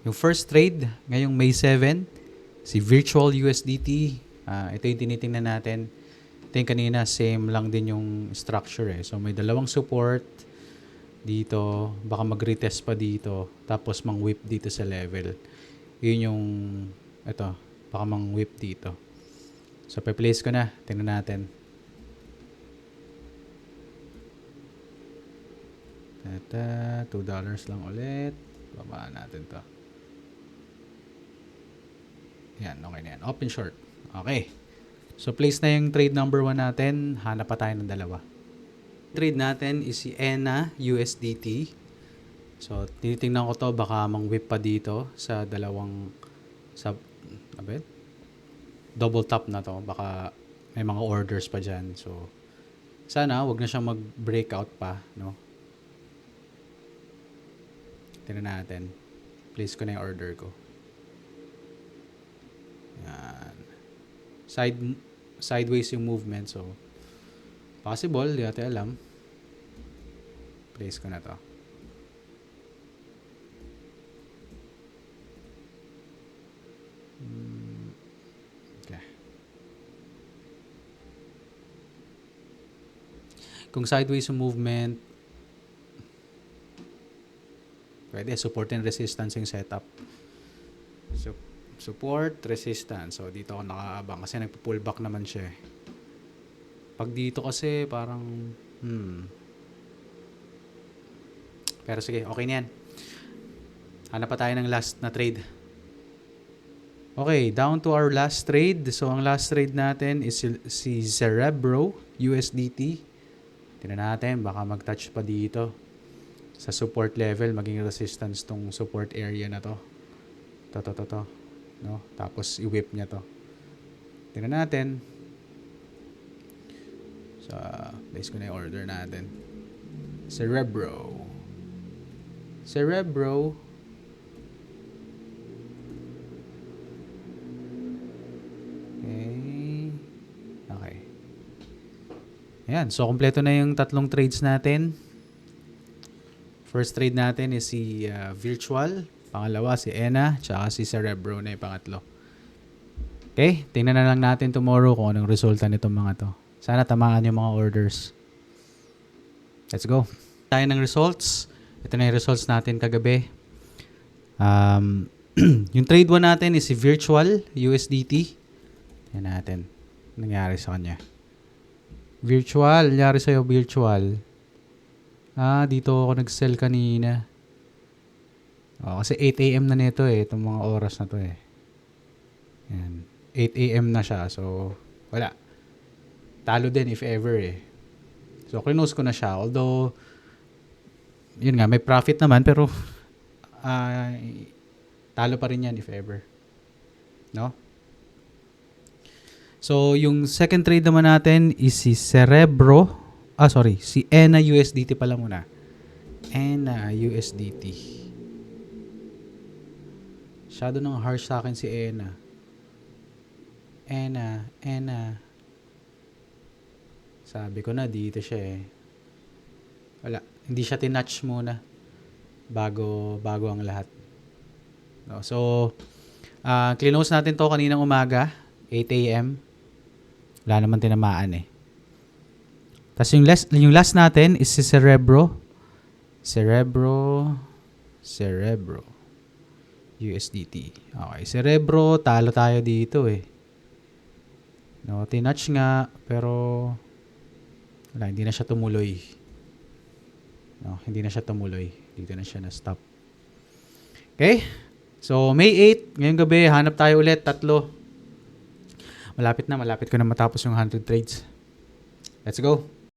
Yung first trade, ngayong May 7, si Virtual USDT. Ito yung tinitingnan natin. Ito yung kanina, same lang din yung structure eh. So may dalawang support dito. Baka mag-retest pa dito. Tapos mang-whip dito sa level. Yun yung, ito, baka mang-whip dito. So pe-place ko na. Tingnan natin. $2 lang ulit. Babaan natin to. Yan, okay na yan. Open short. Okay. So, place na yung trade number 1 natin. Hanap pa tayo ng dalawa. Trade natin is si ENA USDT. So, tinitingnan ko to. Baka mang-whip pa dito sa dalawang double tap na to. Baka may mga orders pa dyan. So, sana wag na siyang mag-breakout pa. No? Tingnan natin. Place ko na yung order ko. Yan. Sideways yung movement. So, possible. Di natin alam. Place ko na to. Okay. Kung sideways yung movement, pwede. Support and resistance yung setup. So, support, resistance. So, dito ako nakaabang kasi nagpo-pullback naman siya. Pag dito kasi, parang, Pero sige, okay na yan. Hanap pa tayo ng last na trade. Okay, down to our last trade. So, ang last trade natin is si Cerebro USDT. Tingnan natin, baka mag-touch pa dito. Sa support level, maging resistance tong support area na to. To. No? Tapos i-whip niya to. Tingnan natin. So, place ko na yung order natin. Cerebro. Okay. Ayan. So, kompleto na yung tatlong trades natin. First trade natin is si Virtual. Pangalawa, si ENA. Tsaka si Cerebro na yung pangatlo. Okay, tingnan na lang natin tomorrow kung anong resulta nitong mga to. Sana tamaan yung mga orders. Let's go. Tayo ng results. Ito na yung results natin kagabi. Yung trade 1 natin is si Virtual USDT. Yan natin. Nangyari sa kanya. Virtual. Nangyari sa'yo, Virtual. Dito ako nag-sell kanina. Kasi 8 AM na nito eh. Itong mga oras na to eh. Yan. 8 AM na siya. So, wala. Talo din if ever eh. So, close ko na siya. Although, yun nga, may profit naman. Pero, talo pa rin yan if ever. No? So, yung second trade naman natin is si Cerebro. Si ENA USDT pala muna. ENA USDT. Masyado nang harsh sa akin si ENA. ENA. Sabi ko na, dito siya eh. Wala. Hindi siya tinouch muna. Bago ang lahat. No, so, close natin to kaninang umaga. 8 AM. Wala naman tinamaan eh. Tapos yung last natin is si Cerebro. Cerebro USDT. Okay, Cerebro, talo tayo dito eh. No, tinouch nga, pero wala, hindi na siya tumuloy. No, hindi na siya tumuloy. Dito na siya na-stop. Okay? So, May 8, ngayong gabi, hanap tayo ulit, 3. Malapit ko na matapos yung 100 trades. Let's go.